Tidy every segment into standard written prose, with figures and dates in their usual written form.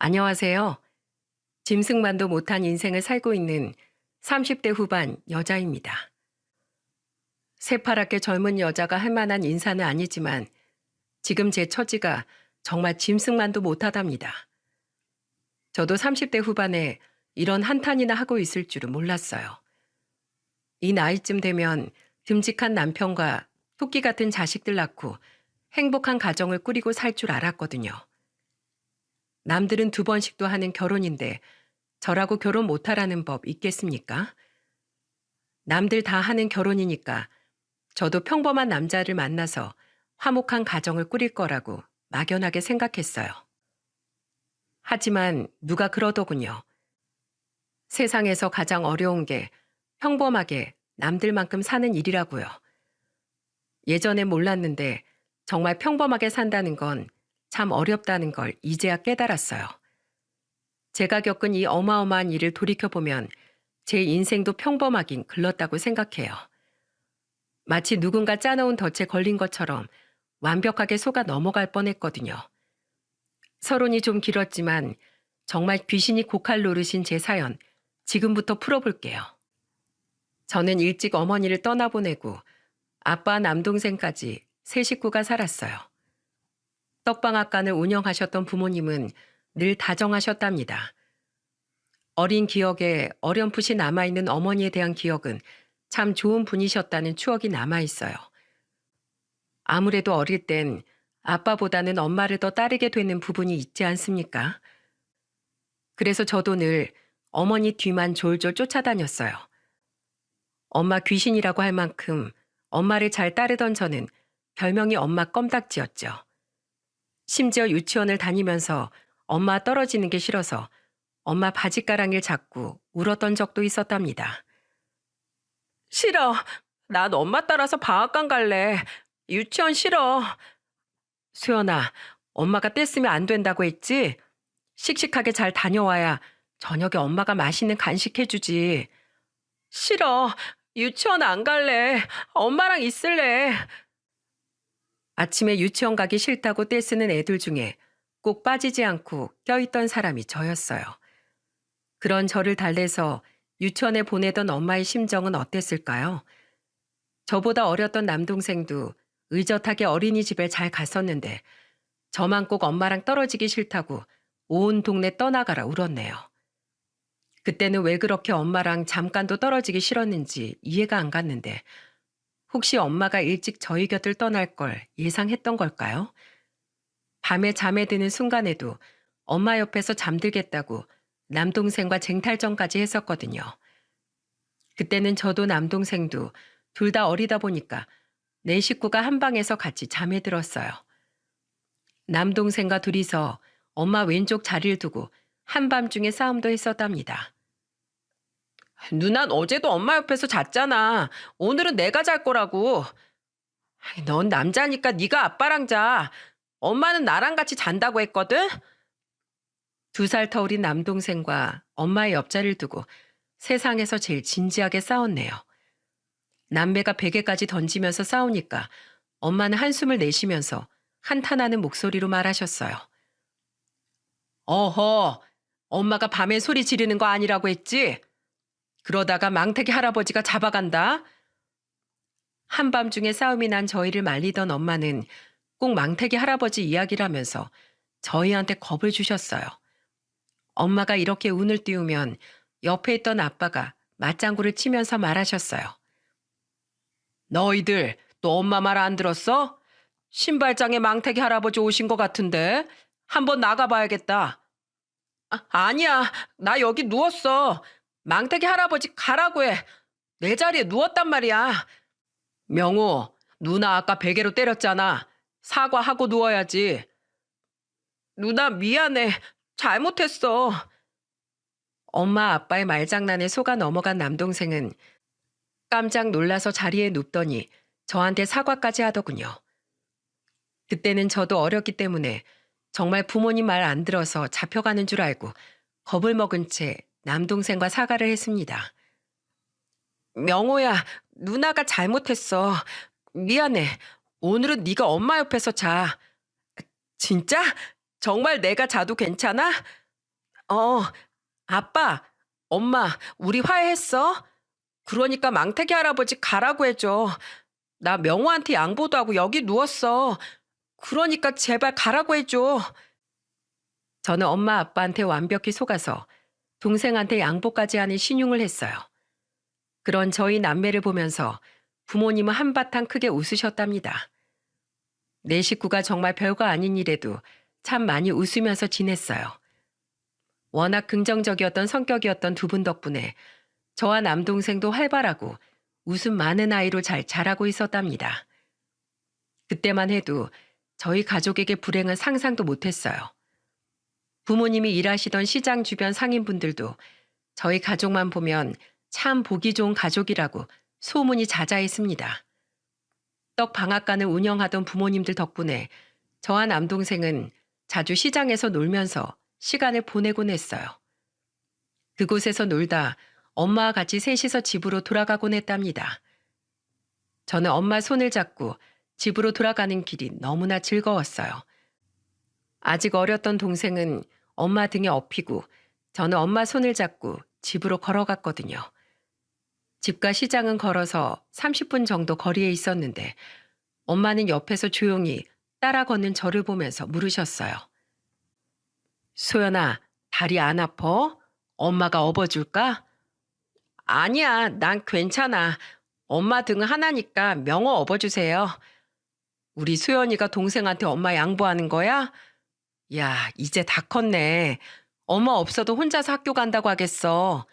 안녕하세요. 짐승만도 못한 인생을 살고 있는 30대 후반 여자입니다. 새파랗게 젊은 여자가 할 만한 인사는 아니지만 지금 제 처지가 정말 짐승만도 못하답니다. 저도 30대 후반에 이런 한탄이나 하고 있을 줄은 몰랐어요. 이 나이쯤 되면 듬직한 남편과 토끼 같은 자식들 낳고 행복한 가정을 꾸리고 살 줄 알았거든요. 남들은 2번씩도 하는 결혼인데 저라고 결혼 못하라는 법 있겠습니까? 남들 다 하는 결혼이니까 저도 평범한 남자를 만나서 화목한 가정을 꾸릴 거라고 막연하게 생각했어요. 하지만 누가 그러더군요. 세상에서 가장 어려운 게 평범하게 남들만큼 사는 일이라고요. 예전엔 몰랐는데 정말 평범하게 산다는 건 참 어렵다는 걸 이제야 깨달았어요. 제가 겪은 이 어마어마한 일을 돌이켜보면 제 인생도 평범하긴 글렀다고 생각해요. 마치 누군가 짜놓은 덫에 걸린 것처럼 완벽하게 속아 넘어갈 뻔했거든요. 서론이 좀 길었지만 정말 귀신이 고칼 노릇인 제 사연 지금부터 풀어볼게요. 저는 일찍 어머니를 떠나보내고 아빠 남동생까지 세 식구가 살았어요. 떡방앗간을 운영하셨던 부모님은 늘 다정하셨답니다. 어린 기억에 어렴풋이 남아있는 어머니에 대한 기억은 참 좋은 분이셨다는 추억이 남아있어요. 아무래도 어릴 땐 아빠보다는 엄마를 더 따르게 되는 부분이 있지 않습니까? 그래서 저도 늘 어머니 뒤만 졸졸 쫓아다녔어요. 엄마 귀신이라고 할 만큼 엄마를 잘 따르던 저는 별명이 엄마 껌딱지였죠. 심지어 유치원을 다니면서 엄마 떨어지는 게 싫어서 엄마 바지가랑이를 잡고 울었던 적도 있었답니다. 싫어. 난 엄마 따라서 방앗간 갈래. 유치원 싫어. 수연아, 엄마가 떼쓰면 안 된다고 했지? 씩씩하게 잘 다녀와야 저녁에 엄마가 맛있는 간식 해주지. 싫어. 유치원 안 갈래. 엄마랑 있을래. 아침에 유치원 가기 싫다고 떼쓰는 애들 중에 꼭 빠지지 않고 껴있던 사람이 저였어요. 그런 저를 달래서 유치원에 보내던 엄마의 심정은 어땠을까요? 저보다 어렸던 남동생도 의젓하게 어린이집에 잘 갔었는데 저만 꼭 엄마랑 떨어지기 싫다고 온 동네 떠나가라 울었네요. 그때는 왜 그렇게 엄마랑 잠깐도 떨어지기 싫었는지 이해가 안 갔는데 혹시 엄마가 일찍 저희 곁을 떠날 걸 예상했던 걸까요? 밤에 잠에 드는 순간에도 엄마 옆에서 잠들겠다고 남동생과 쟁탈전까지 했었거든요. 그때는 저도 남동생도 둘 다 어리다 보니까 네 식구가 한 방에서 같이 잠에 들었어요. 남동생과 둘이서 엄마 왼쪽 자리를 두고 한밤중에 싸움도 했었답니다. 누난 어제도 엄마 옆에서 잤잖아. 오늘은 내가 잘 거라고. 넌 남자니까 네가 아빠랑 자. 엄마는 나랑 같이 잔다고 했거든. 2살 터울인 남동생과 엄마의 옆자리를 두고 세상에서 제일 진지하게 싸웠네요. 남매가 베개까지 던지면서 싸우니까 엄마는 한숨을 내쉬면서 한탄하는 목소리로 말하셨어요. 어허, 엄마가 밤에 소리 지르는 거 아니라고 했지? 그러다가 망태기 할아버지가 잡아간다. 한밤중에 싸움이 난 저희를 말리던 엄마는 꼭 망태기 할아버지 이야기를 하면서 저희한테 겁을 주셨어요. 엄마가 이렇게 운을 띄우면 옆에 있던 아빠가 맞장구를 치면서 말하셨어요. 너희들 또 엄마 말 안 들었어? 신발장에 망태기 할아버지 오신 것 같은데 한번 나가봐야겠다. 아니야, 나 여기 누웠어. 망태기 할아버지 가라고 해. 내 자리에 누웠단 말이야. 명호, 누나 아까 베개로 때렸잖아. 사과하고 누워야지. 누나 미안해. 잘못했어. 엄마 아빠의 말장난에 속아 넘어간 남동생은 깜짝 놀라서 자리에 눕더니 저한테 사과까지 하더군요. 그때는 저도 어렸기 때문에 정말 부모님 말 안 들어서 잡혀가는 줄 알고 겁을 먹은 채 남동생과 사과를 했습니다. 명호야, 누나가 잘못했어. 미안해. 오늘은 네가 엄마 옆에서 자. 진짜? 정말 내가 자도 괜찮아? 어, 아빠, 엄마, 우리 화해했어? 그러니까 망태기 할아버지 가라고 해줘. 나 명호한테 양보도 하고 여기 누웠어. 그러니까 제발 가라고 해줘. 저는 엄마 아빠한테 완벽히 속아서 동생한테 양보까지 하는 신용을 했어요. 그런 저희 남매를 보면서 부모님은 한바탕 크게 웃으셨답니다. 내 식구가 정말 별거 아닌 일에도 참 많이 웃으면서 지냈어요. 워낙 긍정적이었던 성격이었던 두 분 덕분에 저와 남동생도 활발하고 웃음 많은 아이로 잘 자라고 있었답니다. 그때만 해도 저희 가족에게 불행은 상상도 못했어요. 부모님이 일하시던 시장 주변 상인분들도 저희 가족만 보면 참 보기 좋은 가족이라고 소문이 자자했습니다. 떡 방앗간을 운영하던 부모님들 덕분에 저와 남동생은 자주 시장에서 놀면서 시간을 보내곤 했어요. 그곳에서 놀다 엄마와 같이 셋이서 집으로 돌아가곤 했답니다. 저는 엄마 손을 잡고 집으로 돌아가는 길이 너무나 즐거웠어요. 아직 어렸던 동생은 엄마 등에 업히고 저는 엄마 손을 잡고 집으로 걸어갔거든요. 집과 시장은 걸어서 30분 정도 거리에 있었는데 엄마는 옆에서 조용히 따라 걷는 저를 보면서 물으셨어요. 소연아, 다리 안 아파? 엄마가 업어줄까? 아니야, 난 괜찮아. 엄마 등은 하나니까 명호 업어주세요. 우리 소연이가 동생한테 엄마 양보하는 거야? 야, 이제 다 컸네. 엄마 없어도 혼자서 학교 간다고 하겠어.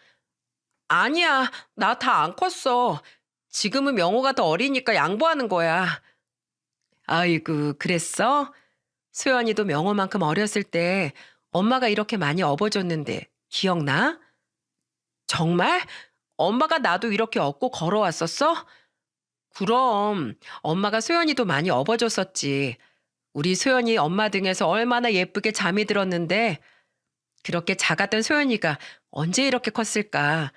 아니야, 나 다 안 컸어. 지금은 명호가 더 어리니까 양보하는 거야. 아이고, 그랬어? 소연이도 명호만큼 어렸을 때 엄마가 이렇게 많이 업어줬는데 기억나? 정말? 엄마가 나도 이렇게 업고 걸어왔었어? 그럼 엄마가 소연이도 많이 업어줬었지. 우리 소연이 엄마 등에서 얼마나 예쁘게 잠이 들었는데 그렇게 작았던 소연이가 언제 이렇게 컸을까?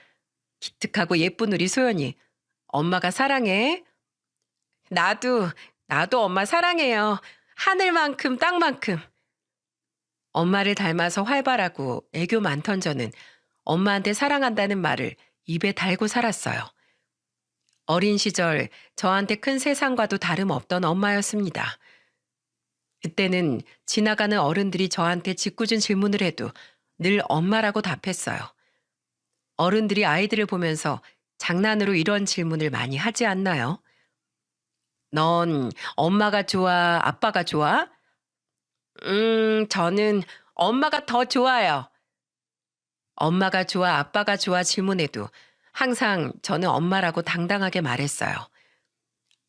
기특하고 예쁜 우리 소연이. 엄마가 사랑해. 나도, 나도 엄마 사랑해요. 하늘만큼 땅만큼. 엄마를 닮아서 활발하고 애교 많던 저는 엄마한테 사랑한다는 말을 입에 달고 살았어요. 어린 시절 저한테 큰 세상과도 다름없던 엄마였습니다. 그때는 지나가는 어른들이 저한테 짓궂은 질문을 해도 늘 엄마라고 답했어요. 어른들이 아이들을 보면서 장난으로 이런 질문을 많이 하지 않나요? 넌 엄마가 좋아, 아빠가 좋아? 저는 엄마가 더 좋아요. 엄마가 좋아, 아빠가 좋아 질문에도 항상 저는 엄마라고 당당하게 말했어요.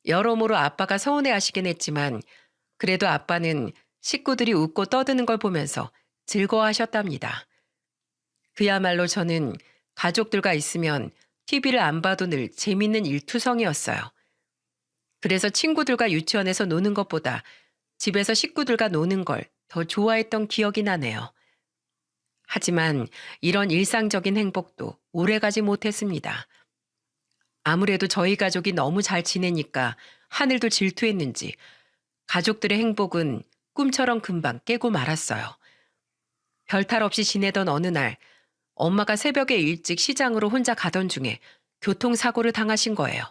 여러모로 아빠가 서운해하시긴 했지만 그래도 아빠는 식구들이 웃고 떠드는 걸 보면서 즐거워하셨답니다. 그야말로 저는 가족들과 있으면 TV를 안 봐도 늘 재밌는 일투성이었어요. 그래서 친구들과 유치원에서 노는 것보다 집에서 식구들과 노는 걸 더 좋아했던 기억이 나네요. 하지만 이런 일상적인 행복도 오래가지 못했습니다. 아무래도 저희 가족이 너무 잘 지내니까 하늘도 질투했는지 가족들의 행복은 꿈처럼 금방 깨고 말았어요. 별탈 없이 지내던 어느 날 엄마가 새벽에 일찍 시장으로 혼자 가던 중에 교통사고를 당하신 거예요.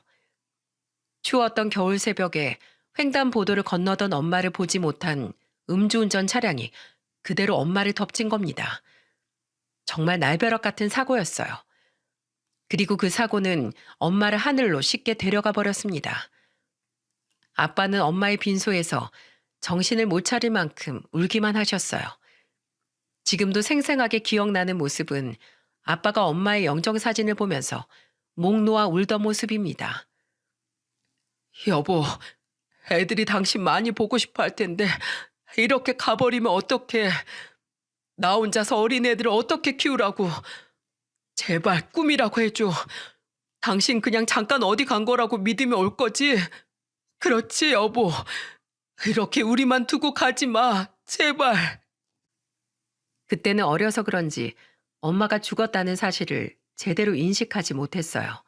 추웠던 겨울 새벽에 횡단보도를 건너던 엄마를 보지 못한 음주운전 차량이 그대로 엄마를 덮친 겁니다. 정말 날벼락 같은 사고였어요. 그리고 그 사고는 엄마를 하늘로 쉽게 데려가 버렸습니다. 아빠는 엄마의 빈소에서 정신을 못 차릴 만큼 울기만 하셨어요. 지금도 생생하게 기억나는 모습은 아빠가 엄마의 영정사진을 보면서 목 놓아 울던 모습입니다. 여보, 애들이 당신 많이 보고 싶어 할 텐데 이렇게 가버리면 어떡해. 나 혼자서 어린애들을 어떻게 키우라고. 제발 꿈이라고 해줘. 당신 그냥 잠깐 어디 간 거라고 믿으면 올 거지? 그렇지, 여보. 이렇게 우리만 두고 가지 마. 제발. 그때는 어려서 그런지 엄마가 죽었다는 사실을 제대로 인식하지 못했어요.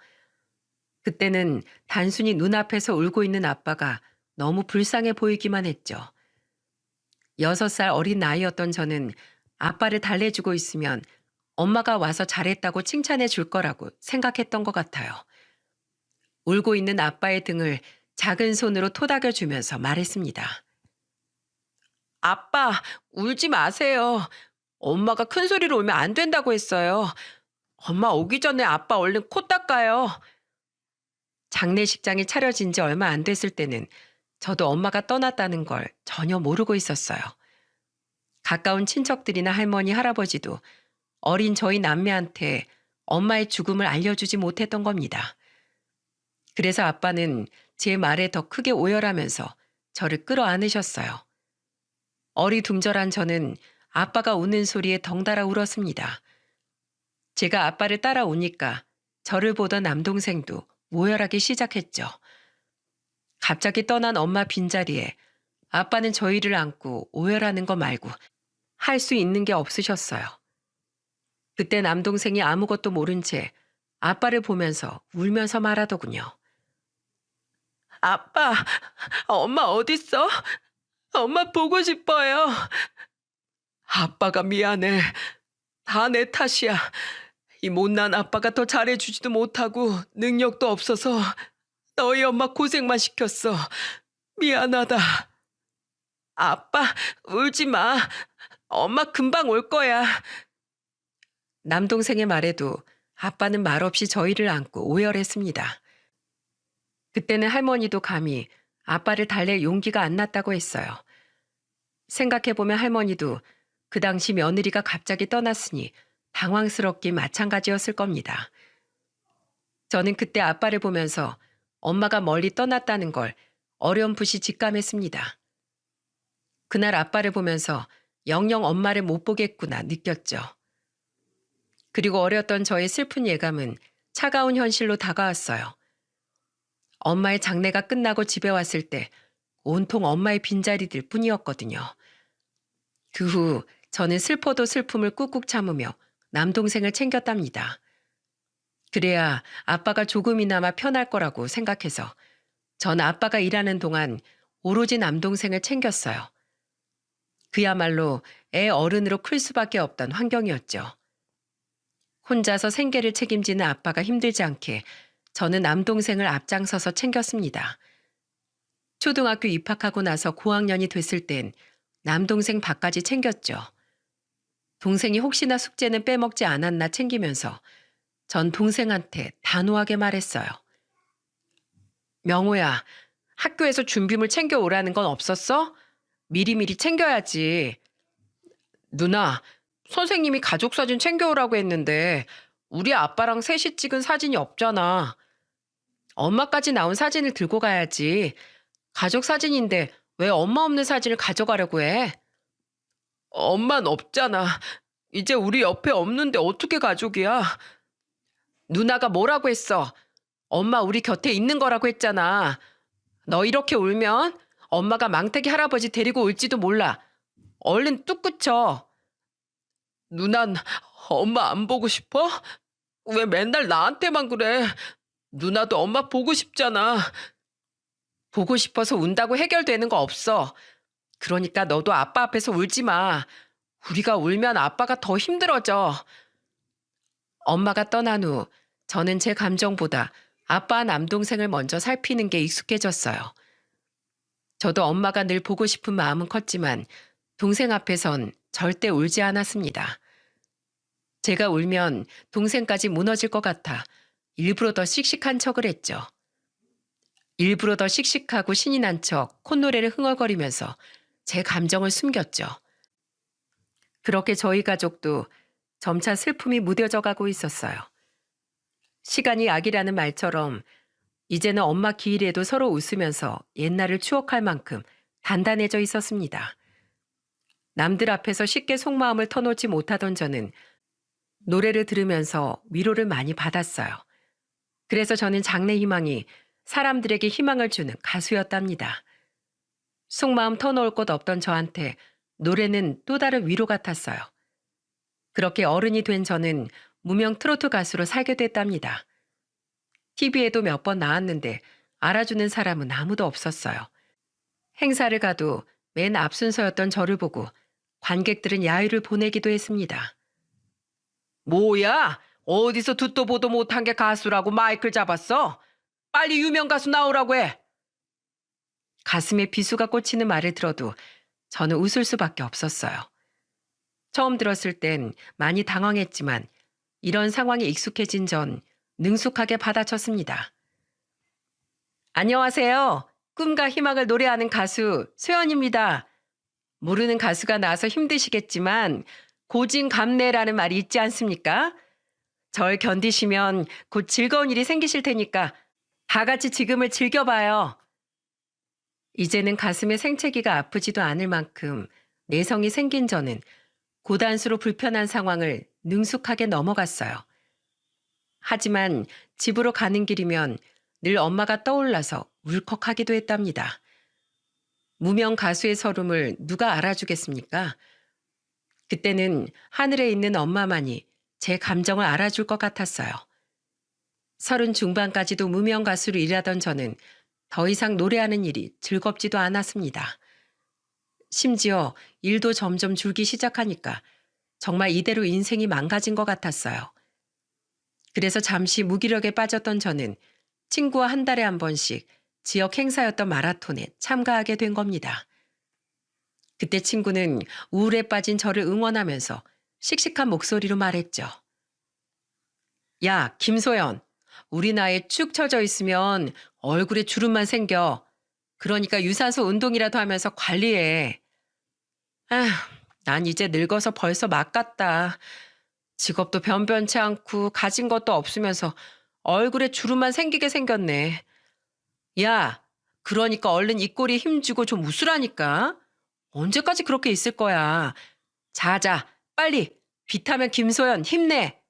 그때는 단순히 눈앞에서 울고 있는 아빠가 너무 불쌍해 보이기만 했죠. 6살 어린 나이였던 저는 아빠를 달래주고 있으면 엄마가 와서 잘했다고 칭찬해 줄 거라고 생각했던 것 같아요. 울고 있는 아빠의 등을 작은 손으로 토닥여 주면서 말했습니다. 아빠, 울지 마세요. 엄마가 큰 소리로 울면 안 된다고 했어요. 엄마 오기 전에 아빠 얼른 코 닦아요. 장례식장이 차려진 지 얼마 안 됐을 때는 저도 엄마가 떠났다는 걸 전혀 모르고 있었어요. 가까운 친척들이나 할머니, 할아버지도 어린 저희 남매한테 엄마의 죽음을 알려주지 못했던 겁니다. 그래서 아빠는 제 말에 더 크게 오열하면서 저를 끌어안으셨어요. 어리둥절한 저는 아빠가 우는 소리에 덩달아 울었습니다. 제가 아빠를 따라 우니까 저를 보던 남동생도 오열하기 시작했죠. 갑자기 떠난 엄마 빈자리에 아빠는 저희를 안고 오열하는 거 말고 할 수 있는 게 없으셨어요. 그때 남동생이 아무것도 모른 채 아빠를 보면서 울면서 말하더군요. 아빠, 엄마 어딨어? 엄마 보고 싶어요. 아빠가 미안해. 다 내 탓이야. 이 못난 아빠가 더 잘해주지도 못하고 능력도 없어서 너희 엄마 고생만 시켰어. 미안하다. 아빠, 울지 마. 엄마 금방 올 거야. 남동생의 말에도 아빠는 말없이 저희를 안고 오열했습니다. 그때는 할머니도 감히 아빠를 달랠 용기가 안 났다고 했어요. 생각해보면 할머니도 그 당시 며느리가 갑자기 떠났으니 당황스럽기 마찬가지였을 겁니다. 저는 그때 아빠를 보면서 엄마가 멀리 떠났다는 걸 어렴풋이 직감했습니다. 그날 아빠를 보면서 영영 엄마를 못 보겠구나 느꼈죠. 그리고 어렸던 저의 슬픈 예감은 차가운 현실로 다가왔어요. 엄마의 장례가 끝나고 집에 왔을 때 온통 엄마의 빈자리들 뿐이었거든요. 그 후 저는 슬퍼도 슬픔을 꾹꾹 참으며 남동생을 챙겼답니다. 그래야 아빠가 조금이나마 편할 거라고 생각해서 전 아빠가 일하는 동안 오로지 남동생을 챙겼어요. 그야말로 애 어른으로 클 수밖에 없던 환경이었죠. 혼자서 생계를 책임지는 아빠가 힘들지 않게 저는 남동생을 앞장서서 챙겼습니다. 초등학교 입학하고 나서 고학년이 됐을 땐 남동생 밥까지 챙겼죠. 동생이 혹시나 숙제는 빼먹지 않았나 챙기면서 전 동생한테 단호하게 말했어요. 명호야, 학교에서 준비물 챙겨오라는 건 없었어? 미리미리 챙겨야지. 누나, 선생님이 가족사진 챙겨오라고 했는데 우리 아빠랑 셋이 찍은 사진이 없잖아. 엄마까지 나온 사진을 들고 가야지. 가족 사진인데 왜 엄마 없는 사진을 가져가려고 해? 엄만 없잖아. 이제 우리 옆에 없는데 어떻게 가족이야? 누나가 뭐라고 했어? 엄마 우리 곁에 있는 거라고 했잖아. 너 이렇게 울면 엄마가 망태기 할아버지 데리고 올지도 몰라. 얼른 뚝 그쳐. 누난 엄마 안 보고 싶어? 왜 맨날 나한테만 그래? 누나도 엄마 보고 싶잖아. 보고 싶어서 운다고 해결되는 거 없어. 그러니까 너도 아빠 앞에서 울지 마. 우리가 울면 아빠가 더 힘들어져. 엄마가 떠난 후 저는 제 감정보다 아빠와 남동생을 먼저 살피는 게 익숙해졌어요. 저도 엄마가 늘 보고 싶은 마음은 컸지만 동생 앞에선 절대 울지 않았습니다. 제가 울면 동생까지 무너질 것 같아 일부러 더 씩씩한 척을 했죠. 일부러 더 씩씩하고 신이 난 척 콧노래를 흥얼거리면서 제 감정을 숨겼죠. 그렇게 저희 가족도 점차 슬픔이 무뎌져 가고 있었어요. 시간이 약이라는 말처럼 이제는 엄마 기일에도 서로 웃으면서 옛날을 추억할 만큼 단단해져 있었습니다. 남들 앞에서 쉽게 속마음을 터놓지 못하던 저는 노래를 들으면서 위로를 많이 받았어요. 그래서 저는 장래 희망이 사람들에게 희망을 주는 가수였답니다. 속마음 터놓을 곳 없던 저한테 노래는 또 다른 위로 같았어요. 그렇게 어른이 된 저는 무명 트로트 가수로 살게 됐답니다. TV에도 몇 번 나왔는데 알아주는 사람은 아무도 없었어요. 행사를 가도 맨 앞순서였던 저를 보고 관객들은 야유를 보내기도 했습니다. 뭐야? 어디서 듣도 보도 못한 게 가수라고 마이크를 잡았어? 빨리 유명 가수 나오라고 해. 가슴에 비수가 꽂히는 말을 들어도 저는 웃을 수밖에 없었어요. 처음 들었을 땐 많이 당황했지만 이런 상황에 익숙해진 전 능숙하게 받아쳤습니다. 안녕하세요. 꿈과 희망을 노래하는 가수 소연입니다. 모르는 가수가 나와서 힘드시겠지만 고진감래라는 말이 있지 않습니까? 절 견디시면 곧 즐거운 일이 생기실 테니까 다 같이 지금을 즐겨봐요. 이제는 가슴에 생채기가 아프지도 않을 만큼 내성이 생긴 저는 고단수로 불편한 상황을 능숙하게 넘어갔어요. 하지만 집으로 가는 길이면 늘 엄마가 떠올라서 울컥하기도 했답니다. 무명 가수의 서름을 누가 알아주겠습니까? 그때는 하늘에 있는 엄마만이 제 감정을 알아줄 것 같았어요. 30 중반까지도 무명 가수로 일하던 저는 더 이상 노래하는 일이 즐겁지도 않았습니다. 심지어 일도 점점 줄기 시작하니까 정말 이대로 인생이 망가진 것 같았어요. 그래서 잠시 무기력에 빠졌던 저는 친구와 한 달에 한 번씩 지역 행사였던 마라톤에 참가하게 된 겁니다. 그때 친구는 우울에 빠진 저를 응원하면서 씩씩한 목소리로 말했죠. 야, 김소연. 우리 나이에 축 처져 있으면 얼굴에 주름만 생겨. 그러니까 유산소 운동이라도 하면서 관리해. 아휴, 난 이제 늙어서 벌써 막 같다. 직업도 변변치 않고 가진 것도 없으면서 얼굴에 주름만 생기게 생겼네. 야, 그러니까 얼른 입꼬리에 힘주고 좀 웃으라니까. 언제까지 그렇게 있을 거야. 자자, 빨리. 비타민 김소연 힘내.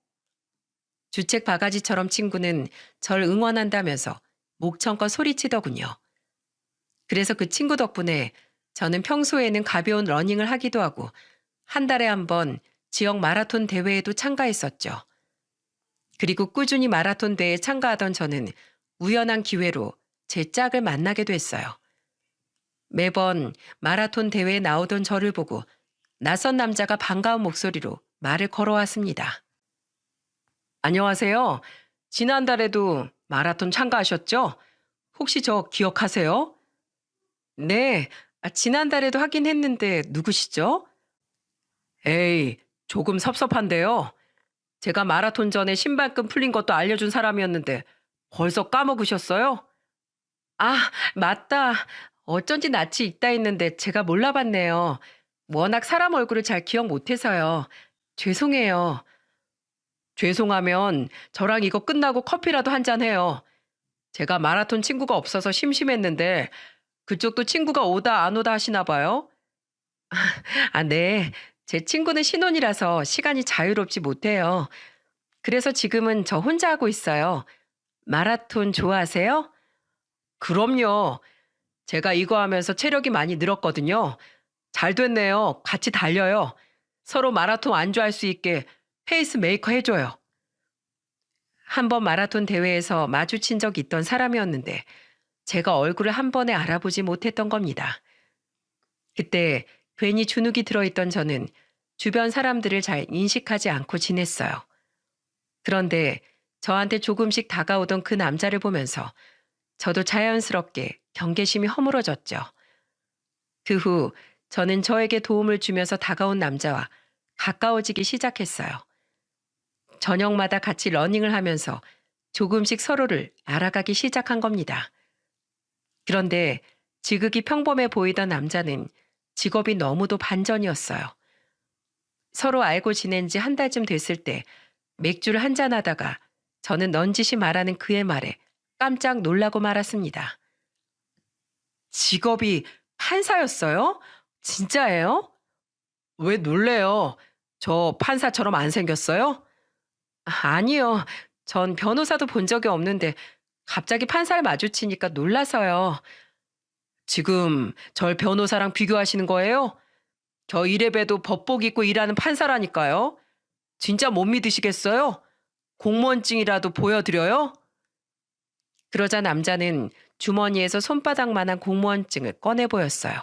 주책 바가지처럼 친구는 절 응원한다면서 목청껏 소리치더군요. 그래서 그 친구 덕분에 저는 평소에는 가벼운 러닝을 하기도 하고 한 달에 한 번 지역 마라톤 대회에도 참가했었죠. 그리고 꾸준히 마라톤 대회에 참가하던 저는 우연한 기회로 제 짝을 만나게 됐어요. 매번 마라톤 대회에 나오던 저를 보고 낯선 남자가 반가운 목소리로 말을 걸어왔습니다. 안녕하세요. 지난달에도 마라톤 참가하셨죠? 혹시 저 기억하세요? 네, 지난달에도 하긴 했는데 누구시죠? 에이, 조금 섭섭한데요. 제가 마라톤 전에 신발끈 풀린 것도 알려준 사람이었는데 벌써 까먹으셨어요? 아, 맞다. 어쩐지 낯이 있다 했는데 제가 몰라봤네요. 워낙 사람 얼굴을 잘 기억 못해서요. 죄송해요. 죄송하면 저랑 이거 끝나고 커피라도 한 잔 해요. 제가 마라톤 친구가 없어서 심심했는데 그쪽도 친구가 오다 안 오다 하시나 봐요. 아, 네. 제 친구는 신혼이라서 시간이 자유롭지 못해요. 그래서 지금은 저 혼자 하고 있어요. 마라톤 좋아하세요? 그럼요. 제가 이거 하면서 체력이 많이 늘었거든요. 잘 됐네요. 같이 달려요. 서로 마라톤 안주할 수 있게 페이스메이커 해줘요. 한 번 마라톤 대회에서 마주친 적 있던 사람이었는데 제가 얼굴을 한 번에 알아보지 못했던 겁니다. 그때 괜히 주눅이 들어있던 저는 주변 사람들을 잘 인식하지 않고 지냈어요. 그런데 저한테 조금씩 다가오던 그 남자를 보면서 저도 자연스럽게 경계심이 허물어졌죠. 그 후 저는 저에게 도움을 주면서 다가온 남자와 가까워지기 시작했어요. 저녁마다 같이 러닝을 하면서 조금씩 서로를 알아가기 시작한 겁니다. 그런데 지극히 평범해 보이던 남자는 직업이 너무도 반전이었어요. 서로 알고 지낸 지 한 달쯤 됐을 때 맥주를 한잔하다가 저는 넌지시 말하는 그의 말에 깜짝 놀라고 말았습니다. 직업이 판사였어요? 진짜예요? 왜 놀래요? 저 판사처럼 안 생겼어요? 아니요. 전 변호사도 본 적이 없는데 갑자기 판사를 마주치니까 놀라서요. 지금 절 변호사랑 비교하시는 거예요? 저 이래봬도 법복 입고 일하는 판사라니까요. 진짜 못 믿으시겠어요? 공무원증이라도 보여드려요? 그러자 남자는 주머니에서 손바닥만한 공무원증을 꺼내 보였어요.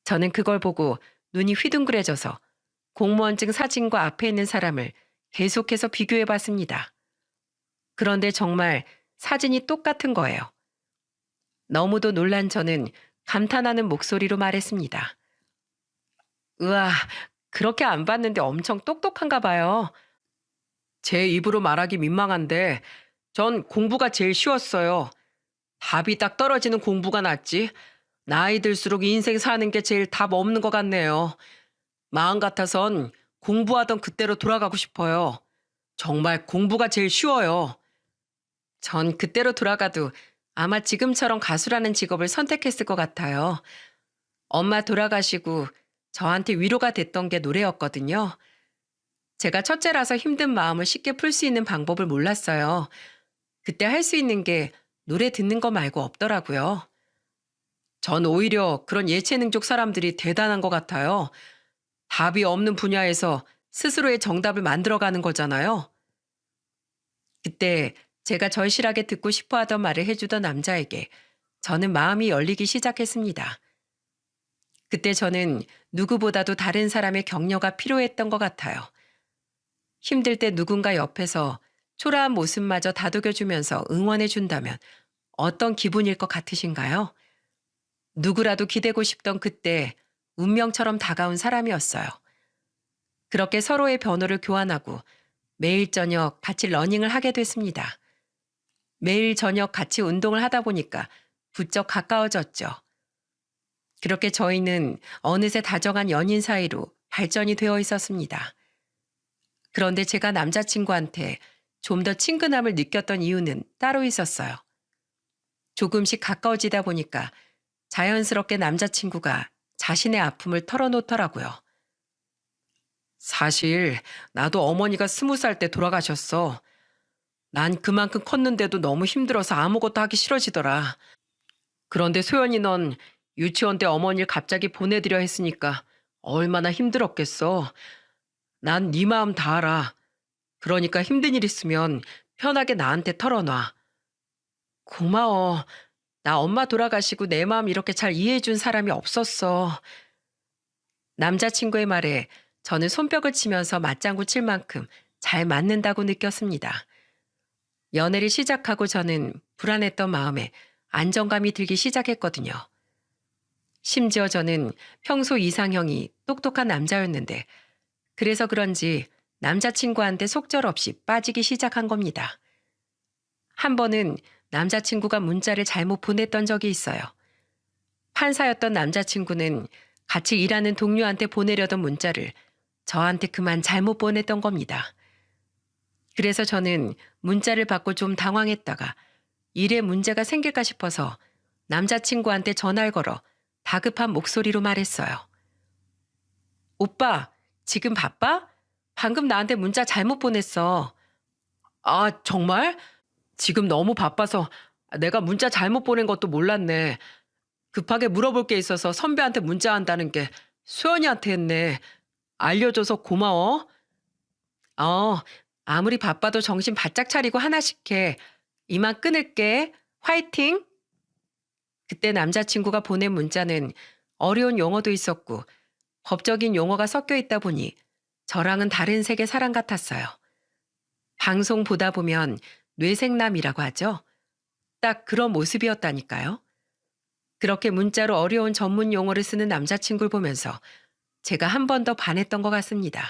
저는 그걸 보고 눈이 휘둥그레져서 공무원증 사진과 앞에 있는 사람을 계속해서 비교해 봤습니다. 그런데 정말 사진이 똑같은 거예요. 너무도 놀란 저는 감탄하는 목소리로 말했습니다. 우와, 그렇게 안 봤는데 엄청 똑똑한가 봐요. 제 입으로 말하기 민망한데 전 공부가 제일 쉬웠어요. 답이 딱 떨어지는 공부가 낫지. 나이 들수록 인생 사는 게 제일 답 없는 것 같네요. 마음 같아선 공부하던 그때로 돌아가고 싶어요. 정말 공부가 제일 쉬워요. 전 그때로 돌아가도 아마 지금처럼 가수라는 직업을 선택했을 것 같아요. 엄마 돌아가시고 저한테 위로가 됐던 게 노래였거든요. 제가 첫째라서 힘든 마음을 쉽게 풀 수 있는 방법을 몰랐어요. 그때 할 수 있는 게 노래 듣는 거 말고 없더라고요. 전 오히려 그런 예체능족 사람들이 대단한 것 같아요. 답이 없는 분야에서 스스로의 정답을 만들어가는 거잖아요. 그때 제가 절실하게 듣고 싶어 하던 말을 해주던 남자에게 저는 마음이 열리기 시작했습니다. 그때 저는 누구보다도 다른 사람의 격려가 필요했던 것 같아요. 힘들 때 누군가 옆에서 초라한 모습마저 다독여주면서 응원해준다면 어떤 기분일 것 같으신가요? 누구라도 기대고 싶던 그때 운명처럼 다가온 사람이었어요. 그렇게 서로의 변호를 교환하고 매일 저녁 같이 러닝을 하게 됐습니다. 매일 저녁 같이 운동을 하다 보니까 부쩍 가까워졌죠. 그렇게 저희는 어느새 다정한 연인 사이로 발전이 되어 있었습니다. 그런데 제가 남자친구한테 좀 더 친근함을 느꼈던 이유는 따로 있었어요. 조금씩 가까워지다 보니까 자연스럽게 남자친구가 자신의 아픔을 털어놓더라고요. 사실 나도 어머니가 20살 때 돌아가셨어. 난 그만큼 컸는데도 너무 힘들어서 아무것도 하기 싫어지더라. 그런데 소연이 넌 유치원 때 어머니를 갑자기 보내드려 했으니까 얼마나 힘들었겠어. 난 네 마음 다 알아. 그러니까 힘든 일 있으면 편하게 나한테 털어놔. 고마워. 나 엄마 돌아가시고 내 마음 이렇게 잘 이해해준 사람이 없었어. 남자친구의 말에 저는 손뼉을 치면서 맞장구 칠 만큼 잘 맞는다고 느꼈습니다. 연애를 시작하고 저는 불안했던 마음에 안정감이 들기 시작했거든요. 심지어 저는 평소 이상형이 똑똑한 남자였는데 그래서 그런지 남자친구한테 속절없이 빠지기 시작한 겁니다. 한 번은 남자친구가 문자를 잘못 보냈던 적이 있어요. 판사였던 남자친구는 같이 일하는 동료한테 보내려던 문자를 저한테 그만 잘못 보냈던 겁니다. 그래서 저는 문자를 받고 좀 당황했다가 일에 문제가 생길까 싶어서 남자친구한테 전화를 걸어 다급한 목소리로 말했어요. 오빠, 지금 바빠? 방금 나한테 문자 잘못 보냈어. 아, 정말? 지금 너무 바빠서 내가 문자 잘못 보낸 것도 몰랐네. 급하게 물어볼 게 있어서 선배한테 문자한다는 게 수연이한테 했네. 알려줘서 고마워. 어, 아무리 바빠도 정신 바짝 차리고 하나씩 해. 이만 끊을게. 화이팅! 그때 남자친구가 보낸 문자는 어려운 용어도 있었고 법적인 용어가 섞여 있다 보니 저랑은 다른 세계 사람 같았어요. 방송 보다 보면 뇌생남이라고 하죠. 딱 그런 모습이었다니까요. 그렇게 문자로 어려운 전문 용어를 쓰는 남자친구를 보면서 제가 한 번 더 반했던 것 같습니다.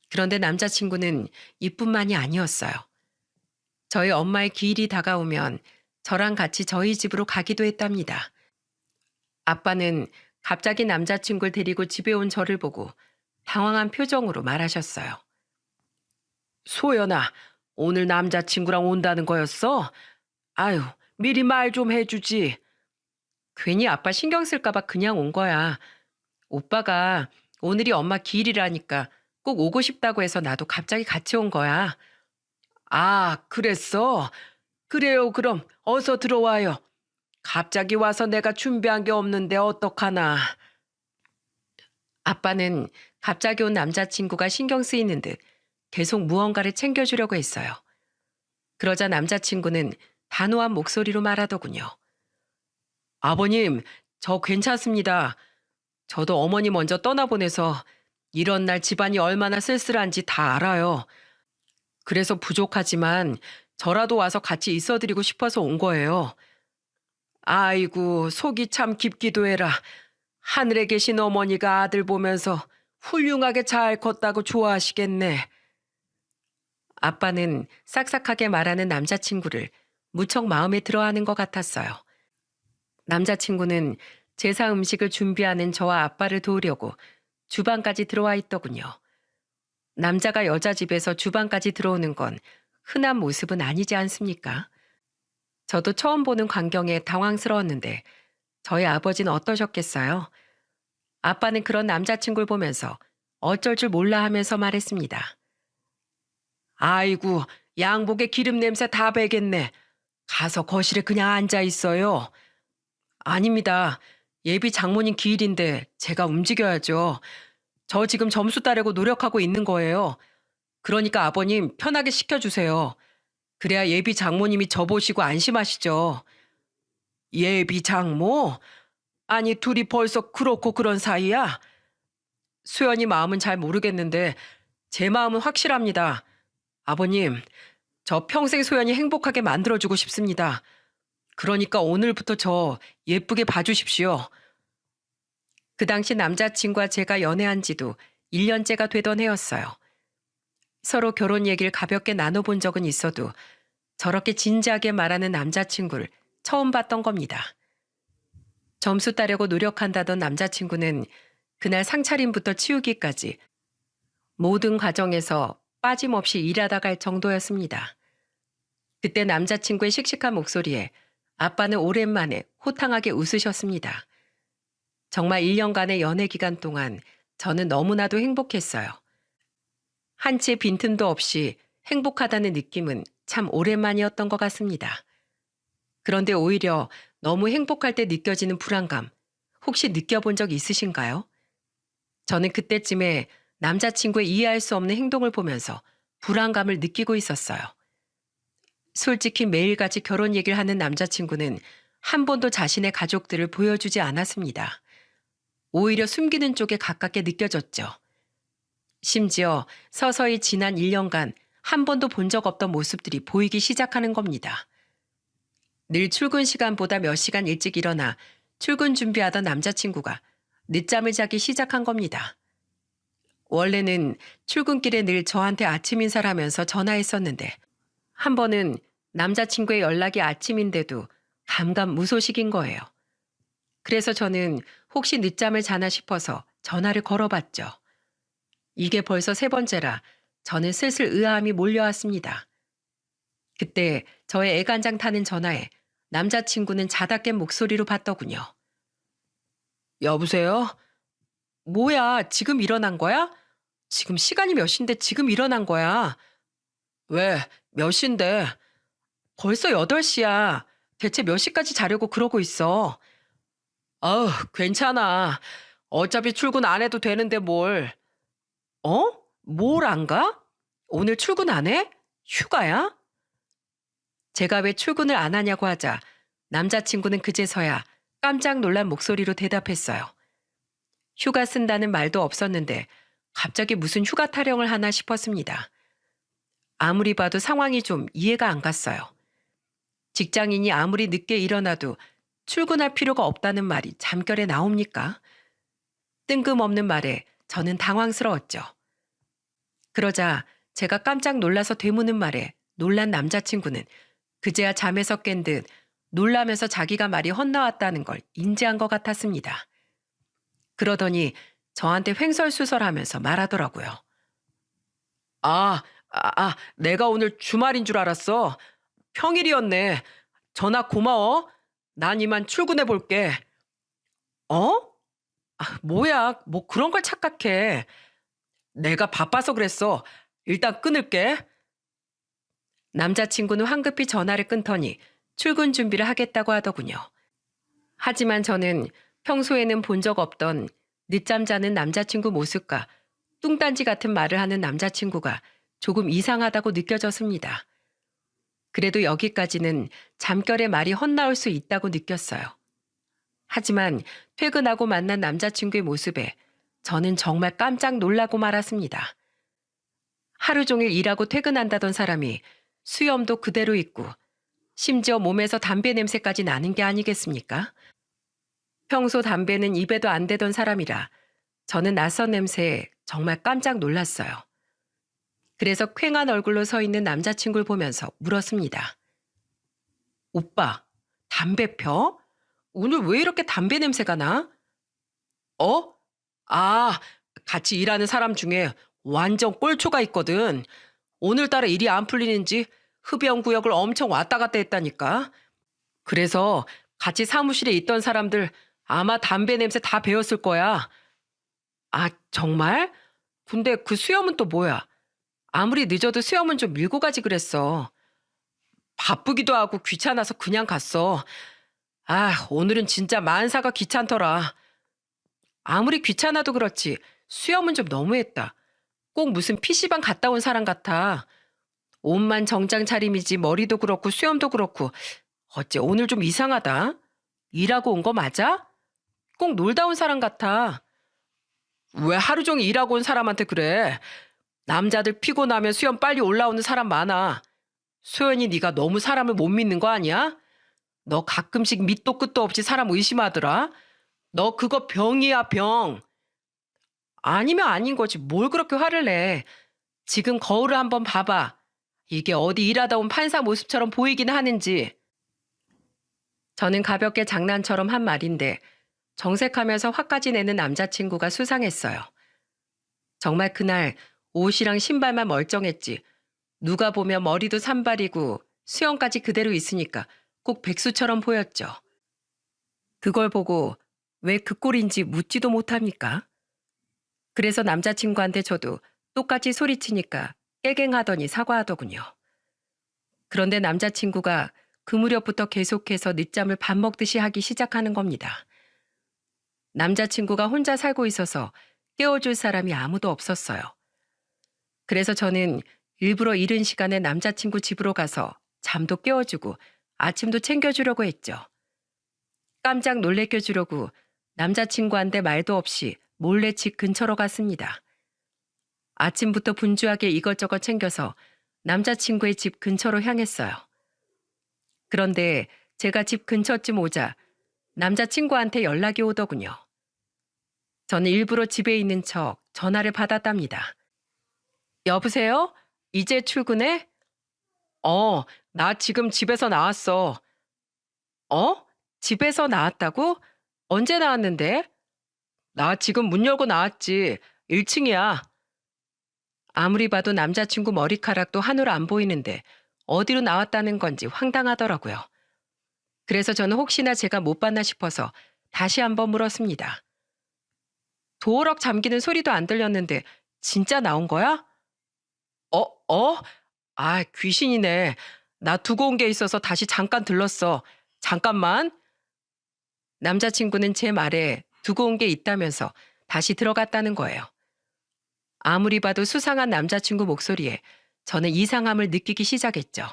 그런데 남자친구는 이뿐만이 아니었어요. 저희 엄마의 기일이 다가오면 저랑 같이 저희 집으로 가기도 했답니다. 아빠는 갑자기 남자친구를 데리고 집에 온 저를 보고 당황한 표정으로 말하셨어요. 소연아, 오늘 남자친구랑 온다는 거였어? 아유, 미리 말 좀 해주지. 괜히 아빠 신경 쓸까 봐 그냥 온 거야. 오빠가 오늘이 엄마 기일이라니까 꼭 오고 싶다고 해서 나도 갑자기 같이 온 거야. 아, 그랬어? 그래요, 그럼 어서 들어와요. 갑자기 와서 내가 준비한 게 없는데 어떡하나. 아빠는 갑자기 온 남자친구가 신경 쓰이는 듯 계속 무언가를 챙겨주려고 했어요. 그러자 남자친구는 단호한 목소리로 말하더군요. 아버님, 저 괜찮습니다. 저도 어머니 먼저 떠나보내서 이런 날 집안이 얼마나 쓸쓸한지 다 알아요. 그래서 부족하지만 저라도 와서 같이 있어드리고 싶어서 온 거예요. 아이고, 속이 참 깊기도 해라. 하늘에 계신 어머니가 아들 보면서 훌륭하게 잘 컸다고 좋아하시겠네. 아빠는 싹싹하게 말하는 남자친구를 무척 마음에 들어하는 것 같았어요. 남자친구는 제사 음식을 준비하는 저와 아빠를 도우려고 주방까지 들어와 있더군요. 남자가 여자 집에서 주방까지 들어오는 건 흔한 모습은 아니지 않습니까? 저도 처음 보는 광경에 당황스러웠는데 저희 아버지는 어떠셨겠어요? 아빠는 그런 남자친구를 보면서 어쩔 줄 몰라 하면서 말했습니다. 아이고, 양복에 기름 냄새 다 배겠네. 가서 거실에 그냥 앉아 있어요. 아닙니다. 예비 장모님 기일인데 제가 움직여야죠. 저 지금 점수 따려고 노력하고 있는 거예요. 그러니까 아버님 편하게 시켜주세요. 그래야 예비 장모님이 저 보시고 안심하시죠. 예비 장모? 아니 둘이 벌써 그렇고 그런 사이야? 수연이 마음은 잘 모르겠는데 제 마음은 확실합니다. 아버님, 저 평생 소연이 행복하게 만들어주고 싶습니다. 그러니까 오늘부터 저 예쁘게 봐주십시오. 그 당시 남자친구와 제가 연애한 지도 1년째가 되던 해였어요. 서로 결혼 얘기를 가볍게 나눠본 적은 있어도 저렇게 진지하게 말하는 남자친구를 처음 봤던 겁니다. 점수 따려고 노력한다던 남자친구는 그날 상차림부터 치우기까지 모든 과정에서 빠짐없이 일하다 갈 정도였습니다. 그때 남자친구의 씩씩한 목소리에 아빠는 오랜만에 호탕하게 웃으셨습니다. 정말 1년간의 연애 기간 동안 저는 너무나도 행복했어요. 한 채 빈틈도 없이 행복하다는 느낌은 참 오랜만이었던 것 같습니다. 그런데 오히려 너무 행복할 때 느껴지는 불안감, 혹시 느껴본 적 있으신가요? 저는 그때쯤에 남자친구의 이해할 수 없는 행동을 보면서 불안감을 느끼고 있었어요. 솔직히 매일같이 결혼 얘기를 하는 남자친구는 한 번도 자신의 가족들을 보여주지 않았습니다. 오히려 숨기는 쪽에 가깝게 느껴졌죠. 심지어 서서히 지난 1년간 한 번도 본 적 없던 모습들이 보이기 시작하는 겁니다. 늘 출근 시간보다 몇 시간 일찍 일어나 출근 준비하던 남자친구가 늦잠을 자기 시작한 겁니다. 원래는 출근길에 늘 저한테 아침 인사를 하면서 전화했었는데 한 번은 남자친구의 연락이 아침인데도 감감무소식인 거예요. 그래서 저는 혹시 늦잠을 자나 싶어서 전화를 걸어봤죠. 이게 벌써 3번째라 저는 슬슬 의아함이 몰려왔습니다. 그때 저의 애간장 타는 전화에 남자친구는 자다 깬 목소리로 받더군요. 여보세요? 뭐야, 지금 일어난 거야? 지금 시간이 몇 시인데 지금 일어난 거야? 왜, 몇 시인데? 벌써 8시야. 대체 몇 시까지 자려고 그러고 있어? 아우, 괜찮아. 어차피 출근 안 해도 되는데 뭘. 어? 뭘 안 가? 오늘 출근 안 해? 휴가야? 제가 왜 출근을 안 하냐고 하자 남자친구는 그제서야 깜짝 놀란 목소리로 대답했어요. 휴가 쓴다는 말도 없었는데 갑자기 무슨 휴가 타령을 하나 싶었습니다. 아무리 봐도 상황이 좀 이해가 안 갔어요. 직장인이 아무리 늦게 일어나도 출근할 필요가 없다는 말이 잠결에 나옵니까? 뜬금없는 말에 저는 당황스러웠죠. 그러자 제가 깜짝 놀라서 되무는 말에 놀란 남자친구는 그제야 잠에서 깬 듯 놀라면서 자기가 말이 헛나왔다는 걸 인지한 것 같았습니다. 그러더니 저한테 횡설수설하면서 말하더라고요. 내가 오늘 주말인 줄 알았어. 평일이었네. 전화 고마워. 난 이만 출근해 볼게. 어? 뭐야, 뭐 그런 걸 착각해. 내가 바빠서 그랬어. 일단 끊을게. 남자친구는 황급히 전화를 끊더니 출근 준비를 하겠다고 하더군요. 하지만 저는 평소에는 본 적 없던 늦잠 자는 남자친구 모습과 뚱딴지 같은 말을 하는 남자친구가 조금 이상하다고 느껴졌습니다. 그래도 여기까지는 잠결에 말이 헛나올 수 있다고 느꼈어요. 하지만 퇴근하고 만난 남자친구의 모습에 저는 정말 깜짝 놀라고 말았습니다. 하루 종일 일하고 퇴근한다던 사람이 수염도 그대로 있고 심지어 몸에서 담배 냄새까지 나는 게 아니겠습니까? 평소 담배는 입에도 안 대던 사람이라 저는 낯선 냄새에 정말 깜짝 놀랐어요. 그래서 퀭한 얼굴로 서 있는 남자친구를 보면서 물었습니다. 오빠, 담배 펴? 오늘 왜 이렇게 담배 냄새가 나? 어? 아, 같이 일하는 사람 중에 완전 꼴초가 있거든. 오늘따라 일이 안 풀리는지 흡연구역을 엄청 왔다 갔다 했다니까. 그래서 같이 사무실에 있던 사람들 아마 담배 냄새 다 배웠을 거야. 아, 정말? 근데 그 수염은 또 뭐야? 아무리 늦어도 수염은 좀 밀고 가지 그랬어. 바쁘기도 하고 귀찮아서 그냥 갔어. 아, 오늘은 진짜 만사가 귀찮더라. 아무리 귀찮아도 그렇지 수염은 좀 너무했다. 꼭 무슨 PC방 갔다 온 사람 같아. 옷만 정장 차림이지 머리도 그렇고 수염도 그렇고 어째 오늘 좀 이상하다. 일하고 온 거 맞아? 꼭 놀다 온 사람 같아. 왜 하루 종일 일하고 온 사람한테 그래? 남자들 피곤하면 수염 빨리 올라오는 사람 많아. 소연이 네가 너무 사람을 못 믿는 거 아니야? 너 가끔씩 밑도 끝도 없이 사람 의심하더라. 너 그거 병이야, 병. 아니면 아닌 거지. 뭘 그렇게 화를 내. 지금 거울을 한번 봐봐. 이게 어디 일하다 온 판사 모습처럼 보이긴 하는지. 저는 가볍게 장난처럼 한 말인데 정색하면서 화까지 내는 남자친구가 수상했어요. 정말 그날 옷이랑 신발만 멀쩡했지. 누가 보면 머리도 산발이고 수염까지 그대로 있으니까 꼭 백수처럼 보였죠. 그걸 보고 왜 그 꼴인지 묻지도 못합니까? 그래서 남자친구한테 저도 똑같이 소리치니까 깨갱하더니 사과하더군요. 그런데 남자친구가 그 무렵부터 계속해서 늦잠을 밥 먹듯이 하기 시작하는 겁니다. 남자친구가 혼자 살고 있어서 깨워줄 사람이 아무도 없었어요. 그래서 저는 일부러 이른 시간에 남자친구 집으로 가서 잠도 깨워주고 아침도 챙겨주려고 했죠. 깜짝 놀래켜주려고 남자친구한테 말도 없이 몰래 집 근처로 갔습니다. 아침부터 분주하게 이것저것 챙겨서 남자친구의 집 근처로 향했어요. 그런데 제가 집 근처쯤 오자 남자친구한테 연락이 오더군요. 저는 일부러 집에 있는 척 전화를 받았답니다. 여보세요? 이제 출근해? 나 지금 집에서 나왔어. 어? 집에서 나왔다고? 언제 나왔는데? 나 지금 문 열고 나왔지. 1층이야. 아무리 봐도 남자친구 머리카락도 한올 안 보이는데 어디로 나왔다는 건지 황당하더라고요. 그래서 저는 혹시나 제가 못 봤나 싶어서 다시 한번 물었습니다. 도어락 잠기는 소리도 안 들렸는데 진짜 나온 거야? 어? 어? 아, 귀신이네. 나 두고 온 게 있어서 다시 잠깐 들렀어. 잠깐만. 남자친구는 제 말에 두고 온 게 있다면서 다시 들어갔다는 거예요. 아무리 봐도 수상한 남자친구 목소리에 저는 이상함을 느끼기 시작했죠.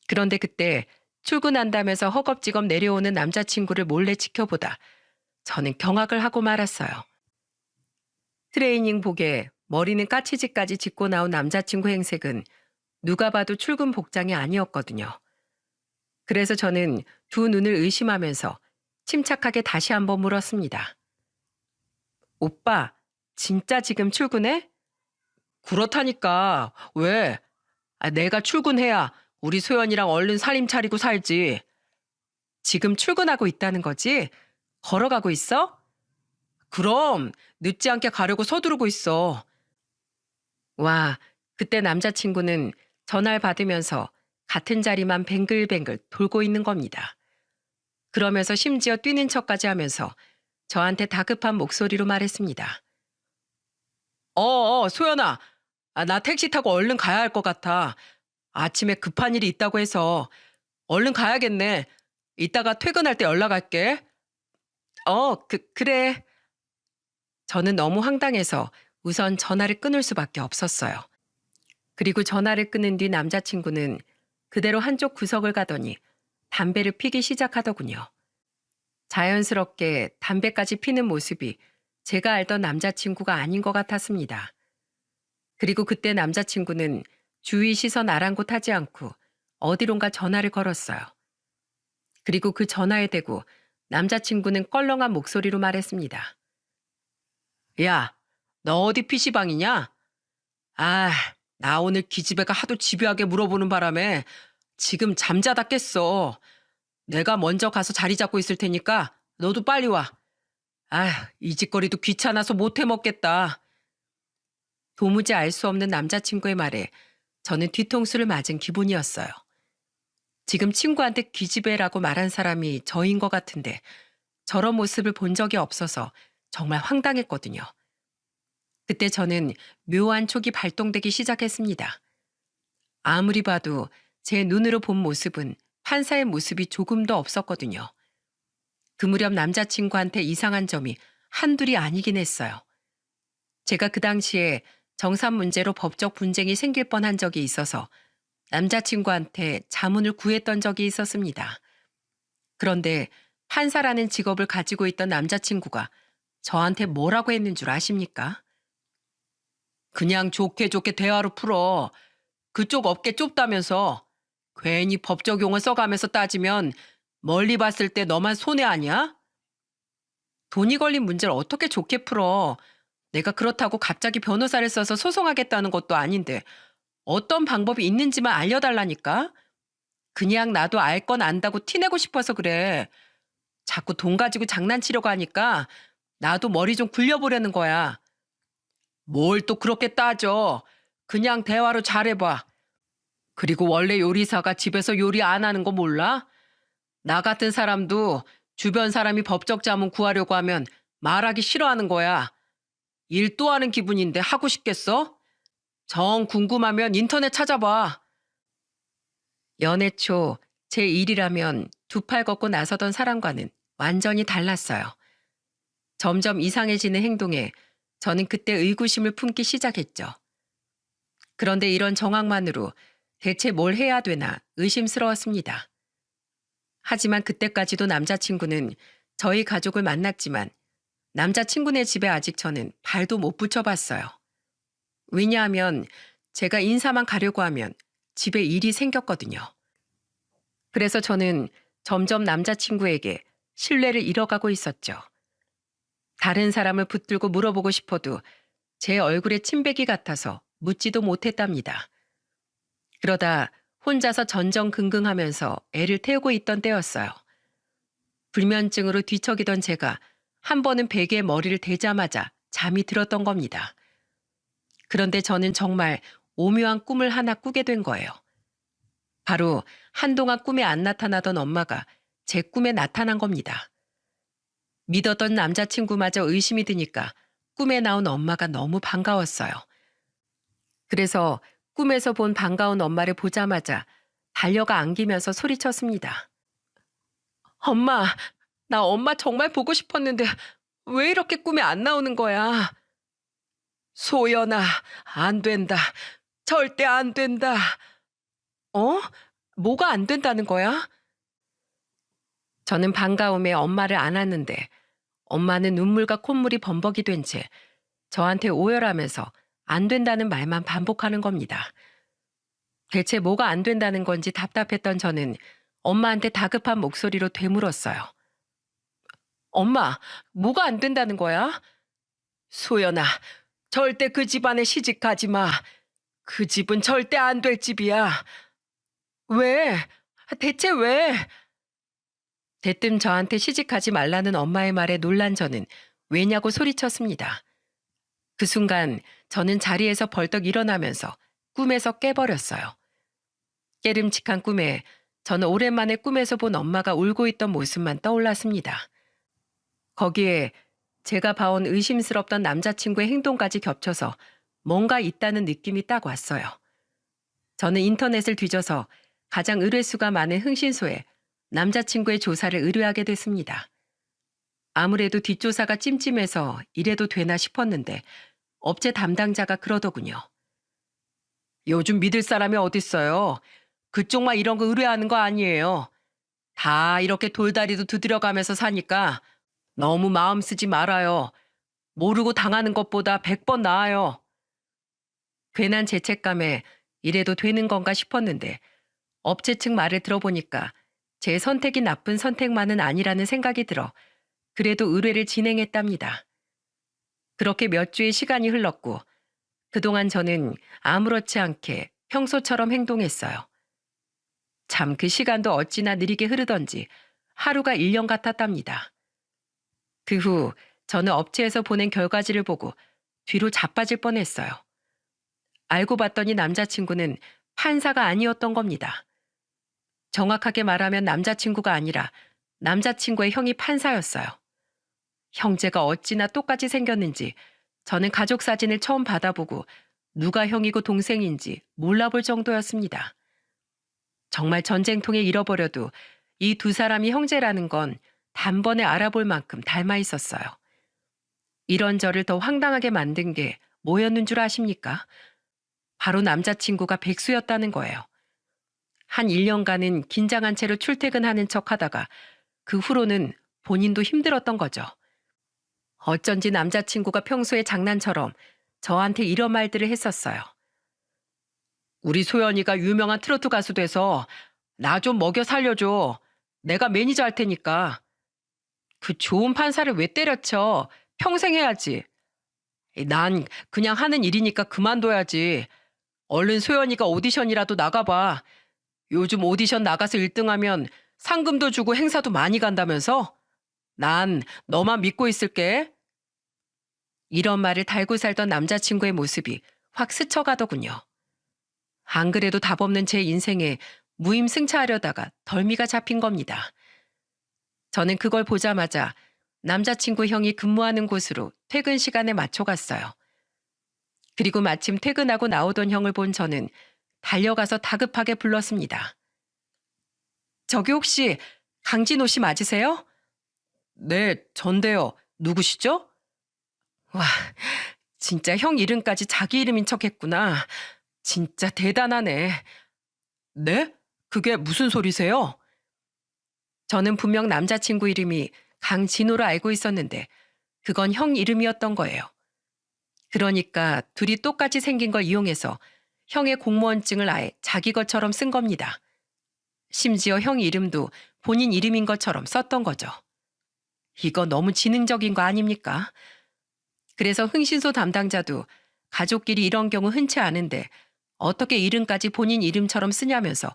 그런데 그때 출근한다면서 허겁지겁 내려오는 남자친구를 몰래 지켜보다 저는 경악을 하고 말았어요. 트레이닝복에 머리는 까치지까지 짚고 나온 남자친구 행색은 누가 봐도 출근 복장이 아니었거든요. 그래서 저는 두 눈을 의심하면서 침착하게 다시 한번 물었습니다. 오빠, 진짜 지금 출근해? 그렇다니까. 왜? 내가 출근해야 우리 소연이랑 얼른 살림 차리고 살지. 지금 출근하고 있다는 거지? 걸어가고 있어? 그럼 늦지 않게 가려고 서두르고 있어. 와, 그때 남자친구는 전화를 받으면서 같은 자리만 뱅글뱅글 돌고 있는 겁니다. 그러면서 심지어 뛰는 척까지 하면서 저한테 다급한 목소리로 말했습니다. 소연아. 나 택시 타고 얼른 가야 할 것 같아. 아침에 급한 일이 있다고 해서 얼른 가야겠네. 이따가 퇴근할 때 연락할게. 그래. 저는 너무 황당해서 우선 전화를 끊을 수밖에 없었어요. 그리고 전화를 끊은 뒤 남자친구는 그대로 한쪽 구석을 가더니 담배를 피기 시작하더군요. 자연스럽게 담배까지 피는 모습이 제가 알던 남자친구가 아닌 것 같았습니다. 그리고 그때 남자친구는 주위 시선 아랑곳하지 않고 어디론가 전화를 걸었어요. 그리고 그 전화에 대고 남자친구는 껄렁한 목소리로 말했습니다. 야, 너 어디 PC방이냐? 아, 나 오늘 기집애가 하도 집요하게 물어보는 바람에 지금 잠자다 깼어. 내가 먼저 가서 자리 잡고 있을 테니까 너도 빨리 와. 아, 이 짓거리도 귀찮아서 못 해먹겠다. 도무지 알 수 없는 남자친구의 말에 저는 뒤통수를 맞은 기분이었어요. 지금 친구한테 기집애라고 말한 사람이 저인 것 같은데 저런 모습을 본 적이 없어서 정말 황당했거든요. 그때 저는 묘한 촉이 발동되기 시작했습니다. 아무리 봐도 제 눈으로 본 모습은 판사의 모습이 조금도 없었거든요. 그 무렵 남자친구한테 이상한 점이 한둘이 아니긴 했어요. 제가 그 당시에 정산 문제로 법적 분쟁이 생길 뻔한 적이 있어서 남자친구한테 자문을 구했던 적이 있었습니다. 그런데 판사라는 직업을 가지고 있던 남자친구가 저한테 뭐라고 했는 줄 아십니까? 그냥 좋게 좋게 대화로 풀어. 그쪽 업계 좁다면서. 괜히 법적 용어 써가면서 따지면 멀리 봤을 때 너만 손해 아니야? 돈이 걸린 문제를 어떻게 좋게 풀어. 내가 그렇다고 갑자기 변호사를 써서 소송하겠다는 것도 아닌데 어떤 방법이 있는지만 알려달라니까? 그냥 나도 알 건 안다고 티내고 싶어서 그래. 자꾸 돈 가지고 장난치려고 하니까 나도 머리 좀 굴려보려는 거야. 뭘 또 그렇게 따져. 그냥 대화로 잘해봐. 그리고 원래 요리사가 집에서 요리 안 하는 거 몰라? 나 같은 사람도 주변 사람이 법적 자문 구하려고 하면 말하기 싫어하는 거야. 일 또 하는 기분인데 하고 싶겠어? 정 궁금하면 인터넷 찾아봐. 연애 초 제 일이라면 두 팔 걷고 나서던 사람과는 완전히 달랐어요. 점점 이상해지는 행동에 저는 그때 의구심을 품기 시작했죠. 그런데 이런 정황만으로 대체 뭘 해야 되나 의심스러웠습니다. 하지만 그때까지도 남자친구는 저희 가족을 만났지만 남자친구네 집에 아직 저는 발도 못 붙여봤어요. 왜냐하면 제가 인사만 가려고 하면 집에 일이 생겼거든요. 그래서 저는 점점 남자친구에게 신뢰를 잃어가고 있었죠. 다른 사람을 붙들고 물어보고 싶어도 제 얼굴에 침뱉기 같아서 묻지도 못했답니다. 그러다 혼자서 전전긍긍하면서 애를 태우고 있던 때였어요. 불면증으로 뒤척이던 제가 한 번은 베개에 머리를 대자마자 잠이 들었던 겁니다. 그런데 저는 정말 오묘한 꿈을 하나 꾸게 된 거예요. 바로 한동안 꿈에 안 나타나던 엄마가 제 꿈에 나타난 겁니다. 믿었던 남자친구마저 의심이 드니까 꿈에 나온 엄마가 너무 반가웠어요. 그래서 꿈에서 본 반가운 엄마를 보자마자 달려가 안기면서 소리쳤습니다. 엄마, 나 엄마 정말 보고 싶었는데 왜 이렇게 꿈에 안 나오는 거야? 소연아, 안 된다. 절대 안 된다. 어? 뭐가 안 된다는 거야? 저는 반가움에 엄마를 안았는데 엄마는 눈물과 콧물이 범벅이 된 채 저한테 오열하면서 안 된다는 말만 반복하는 겁니다. 대체 뭐가 안 된다는 건지 답답했던 저는 엄마한테 다급한 목소리로 되물었어요. 엄마, 뭐가 안 된다는 거야? 소연아, 절대 그 집안에 시집가지 마. 그 집은 절대 안 될 집이야. 왜? 대체 왜? 대뜸 저한테 시집가지 말라는 엄마의 말에 놀란 저는 왜냐고 소리쳤습니다. 그 순간 저는 자리에서 벌떡 일어나면서 꿈에서 깨버렸어요. 깨름칙한 꿈에 저는 오랜만에 꿈에서 본 엄마가 울고 있던 모습만 떠올랐습니다. 거기에 제가 봐온 의심스럽던 남자친구의 행동까지 겹쳐서 뭔가 있다는 느낌이 딱 왔어요. 저는 인터넷을 뒤져서 가장 의뢰수가 많은 흥신소에 남자친구의 조사를 의뢰하게 됐습니다. 아무래도 뒷조사가 찜찜해서 이래도 되나 싶었는데 업체 담당자가 그러더군요. 요즘 믿을 사람이 어딨어요. 그쪽만 이런 거 의뢰하는 거 아니에요. 다 이렇게 돌다리도 두드려가면서 사니까 너무 마음 쓰지 말아요. 모르고 당하는 것보다 100번 나아요. 괜한 죄책감에 이래도 되는 건가 싶었는데 업체 측 말을 들어보니까 제 선택이 나쁜 선택만은 아니라는 생각이 들어 그래도 의뢰를 진행했답니다. 그렇게 몇 주의 시간이 흘렀고 그동안 저는 아무렇지 않게 평소처럼 행동했어요. 참 그 시간도 어찌나 느리게 흐르던지 하루가 1년 같았답니다. 그 후 저는 업체에서 보낸 결과지를 보고 뒤로 자빠질 뻔했어요. 알고 봤더니 남자친구는 판사가 아니었던 겁니다. 정확하게 말하면 남자친구가 아니라 남자친구의 형이 판사였어요. 형제가 어찌나 똑같이 생겼는지 저는 가족 사진을 처음 받아보고 누가 형이고 동생인지 몰라볼 정도였습니다. 정말 전쟁통에 잃어버려도 이 두 사람이 형제라는 건 단번에 알아볼 만큼 닮아 있었어요. 이런 저를 더 황당하게 만든 게 뭐였는 줄 아십니까? 바로 남자친구가 백수였다는 거예요. 한 1년간은 긴장한 채로 출퇴근하는 척 하다가 그 후로는 본인도 힘들었던 거죠. 어쩐지 남자친구가 평소에 장난처럼 저한테 이런 말들을 했었어요. 우리 소연이가 유명한 트로트 가수 돼서 나 좀 먹여 살려줘. 내가 매니저 할 테니까. 그 좋은 판사를 왜 때려쳐? 평생 해야지. 난 그냥 하는 일이니까 그만둬야지. 얼른 소연이가 오디션이라도 나가봐. 요즘 오디션 나가서 1등하면 상금도 주고 행사도 많이 간다면서? 난 너만 믿고 있을게. 이런 말을 달고 살던 남자친구의 모습이 확 스쳐가더군요. 안 그래도 답 없는 제 인생에 무임승차하려다가 덜미가 잡힌 겁니다. 저는 그걸 보자마자 남자친구 형이 근무하는 곳으로 퇴근 시간에 맞춰 갔어요. 그리고 마침 퇴근하고 나오던 형을 본 저는 달려가서 다급하게 불렀습니다. 저기 혹시 강진호 씨 맞으세요? 네, 전데요. 누구시죠? 와, 진짜 형 이름까지 자기 이름인 척 했구나. 진짜 대단하네. 네? 그게 무슨 소리세요? 저는 분명 남자친구 이름이 강진호로 알고 있었는데 그건 형 이름이었던 거예요. 그러니까 둘이 똑같이 생긴 걸 이용해서 형의 공무원증을 아예 자기 것처럼 쓴 겁니다. 심지어 형 이름도 본인 이름인 것처럼 썼던 거죠. 이거 너무 지능적인 거 아닙니까? 그래서 흥신소 담당자도 가족끼리 이런 경우 흔치 않은데 어떻게 이름까지 본인 이름처럼 쓰냐면서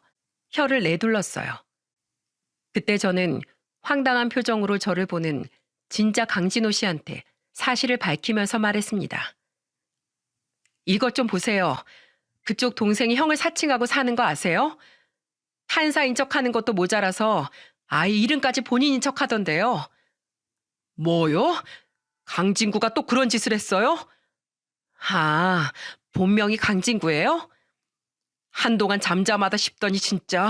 혀를 내둘렀어요. 그때 저는 황당한 표정으로 저를 보는 진짜 강진호 씨한테 사실을 밝히면서 말했습니다. 이것 좀 보세요. 그쪽 동생이 형을 사칭하고 사는 거 아세요? 판사인 척하는 것도 모자라서 아이 이름까지 본인인 척하던데요. 뭐요? 강진구가 또 그런 짓을 했어요? 아, 본명이 강진구예요? 한동안 잠잠하다 싶더니 진짜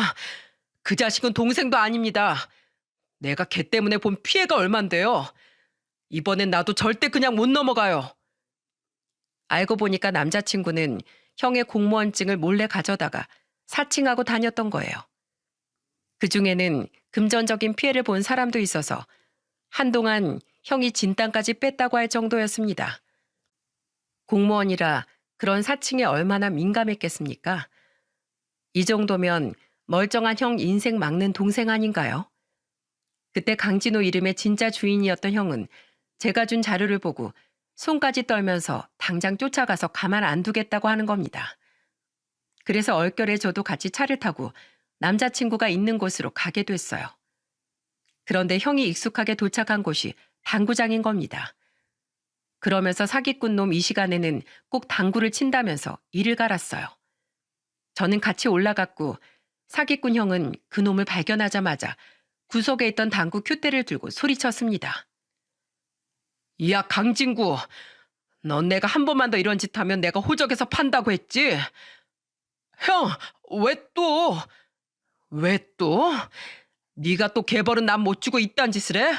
그 자식은 동생도 아닙니다. 내가 걔 때문에 본 피해가 얼만데요. 이번엔 나도 절대 그냥 못 넘어가요. 알고 보니까 남자친구는 형의 공무원증을 몰래 가져다가 사칭하고 다녔던 거예요. 그중에는 금전적인 피해를 본 사람도 있어서 한동안 형이 진단까지 뺐다고 할 정도였습니다. 공무원이라 그런 사칭에 얼마나 민감했겠습니까? 이 정도면 멀쩡한 형 인생 막는 동생 아닌가요? 그때 강진호 이름의 진짜 주인이었던 형은 제가 준 자료를 보고 손까지 떨면서 당장 쫓아가서 가만 안 두겠다고 하는 겁니다. 그래서 얼결에 저도 같이 차를 타고 남자친구가 있는 곳으로 가게 됐어요. 그런데 형이 익숙하게 도착한 곳이 당구장인 겁니다. 그러면서 사기꾼 놈 이 시간에는 꼭 당구를 친다면서 이를 갈았어요. 저는 같이 올라갔고 사기꾼 형은 그 놈을 발견하자마자 구석에 있던 당구 큐대를 들고 소리쳤습니다. 야 강진구, 넌 내가 한 번만 더 이런 짓 하면 내가 호적에서 판다고 했지? 형, 왜 또? 왜 또? 네가 또 개벌은 남 못 주고 이딴 짓을 해?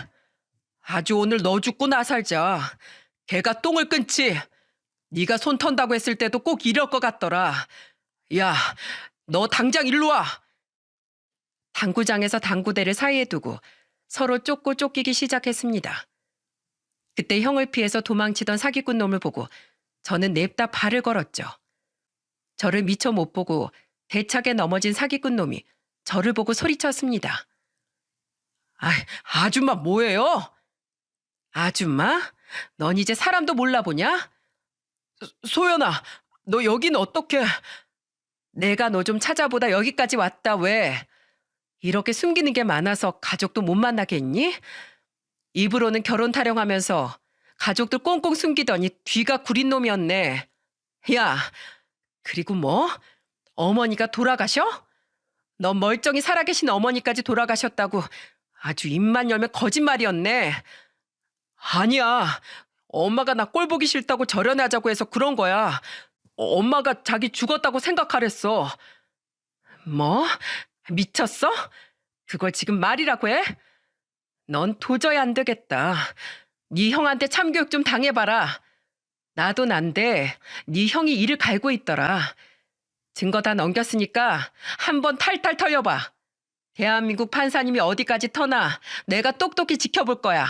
아주 오늘 너 죽고 나 살자. 개가 똥을 끊지. 네가 손 턴다고 했을 때도 꼭 이럴 것 같더라. 야, 너 당장 일로 와. 당구장에서 당구대를 사이에 두고 서로 쫓고 쫓기기 시작했습니다. 그때 형을 피해서 도망치던 사기꾼 놈을 보고 저는 냅다 발을 걸었죠. 저를 미처 못 보고 대차게 넘어진 사기꾼 놈이 저를 보고 소리쳤습니다. 아줌마 뭐예요? 아줌마? 넌 이제 사람도 몰라보냐? 소연아, 너 여긴 어떻게? 내가 너 좀 찾아보다 여기까지 왔다 왜? 이렇게 숨기는 게 많아서 가족도 못 만나겠니? 입으로는 결혼 타령하면서 가족들 꽁꽁 숨기더니 뒤가 구린 놈이었네. 야, 그리고 뭐? 어머니가 돌아가셔? 넌 멀쩡히 살아계신 어머니까지 돌아가셨다고 아주 입만 열면 거짓말이었네. 아니야. 엄마가 나 꼴 보기 싫다고 절연하자고 해서 그런 거야. 엄마가 자기 죽었다고 생각하랬어. 뭐? 미쳤어? 그걸 지금 말이라고 해? 넌 도저히 안 되겠다. 네 형한테 참교육 좀 당해봐라. 나도 난데 네 형이 이를 갈고 있더라. 증거 다 넘겼으니까 한번 탈탈 털려봐. 대한민국 판사님이 어디까지 터나 내가 똑똑히 지켜볼 거야.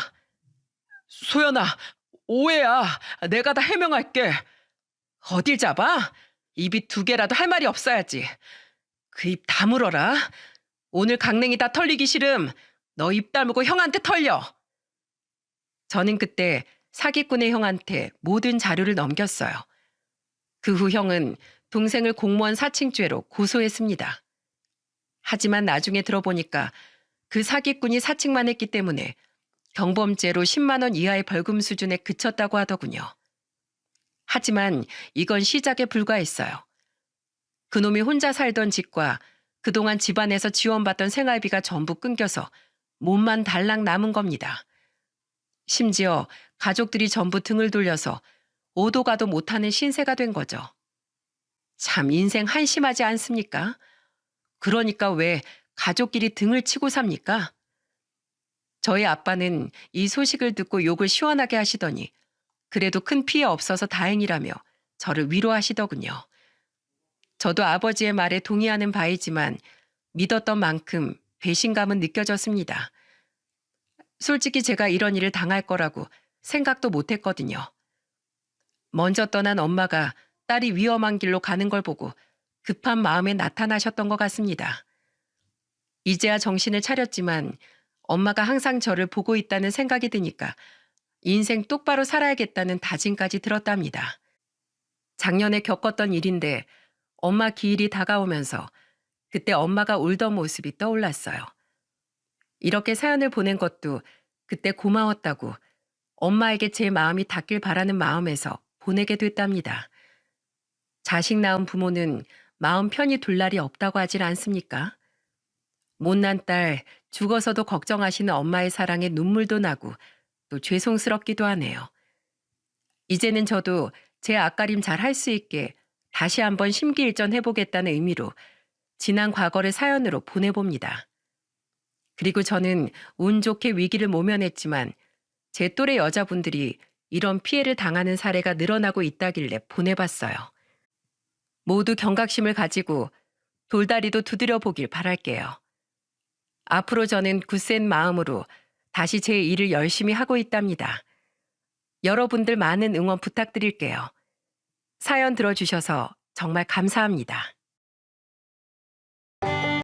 소연아, 오해야. 내가 다 해명할게. 어딜 잡아? 입이 2개라도 할 말이 없어야지. 그 입 다물어라. 오늘 강냉이 다 털리기 싫음. 너 입 다물고 형한테 털려. 저는 그때 사기꾼의 형한테 모든 자료를 넘겼어요. 그 후 형은 동생을 공무원 사칭죄로 고소했습니다. 하지만 나중에 들어보니까 그 사기꾼이 사칭만 했기 때문에 경범죄로 10만 원 이하의 벌금 수준에 그쳤다고 하더군요. 하지만 이건 시작에 불과했어요. 그놈이 혼자 살던 집과 그동안 집안에서 지원받던 생활비가 전부 끊겨서 몸만 달랑 남은 겁니다. 심지어 가족들이 전부 등을 돌려서 오도 가도 못하는 신세가 된 거죠. 참 인생 한심하지 않습니까? 그러니까 왜 가족끼리 등을 치고 삽니까? 저희 아빠는 이 소식을 듣고 욕을 시원하게 하시더니 그래도 큰 피해 없어서 다행이라며 저를 위로하시더군요. 저도 아버지의 말에 동의하는 바이지만 믿었던 만큼 배신감은 느껴졌습니다. 솔직히 제가 이런 일을 당할 거라고 생각도 못했거든요. 먼저 떠난 엄마가 딸이 위험한 길로 가는 걸 보고 급한 마음에 나타나셨던 것 같습니다. 이제야 정신을 차렸지만 엄마가 항상 저를 보고 있다는 생각이 드니까 인생 똑바로 살아야겠다는 다짐까지 들었답니다. 작년에 겪었던 일인데 엄마 기일이 다가오면서 그때 엄마가 울던 모습이 떠올랐어요. 이렇게 사연을 보낸 것도 그때 고마웠다고 엄마에게 제 마음이 닿길 바라는 마음에서 보내게 됐답니다. 자식 낳은 부모는 마음 편히 둘 날이 없다고 하질 않습니까? 못난 딸 죽어서도 걱정하시는 엄마의 사랑에 눈물도 나고 또 죄송스럽기도 하네요. 이제는 저도 제 앞가림 잘 할 수 있게 다시 한번 심기일전 해보겠다는 의미로 지난 과거를 사연으로 보내봅니다. 그리고 저는 운 좋게 위기를 모면했지만 제 또래 여자분들이 이런 피해를 당하는 사례가 늘어나고 있다길래 보내봤어요. 모두 경각심을 가지고 돌다리도 두드려 보길 바랄게요. 앞으로 저는 굳센 마음으로 다시 제 일을 열심히 하고 있답니다. 여러분들 많은 응원 부탁드릴게요. 사연 들어주셔서 정말 감사합니다.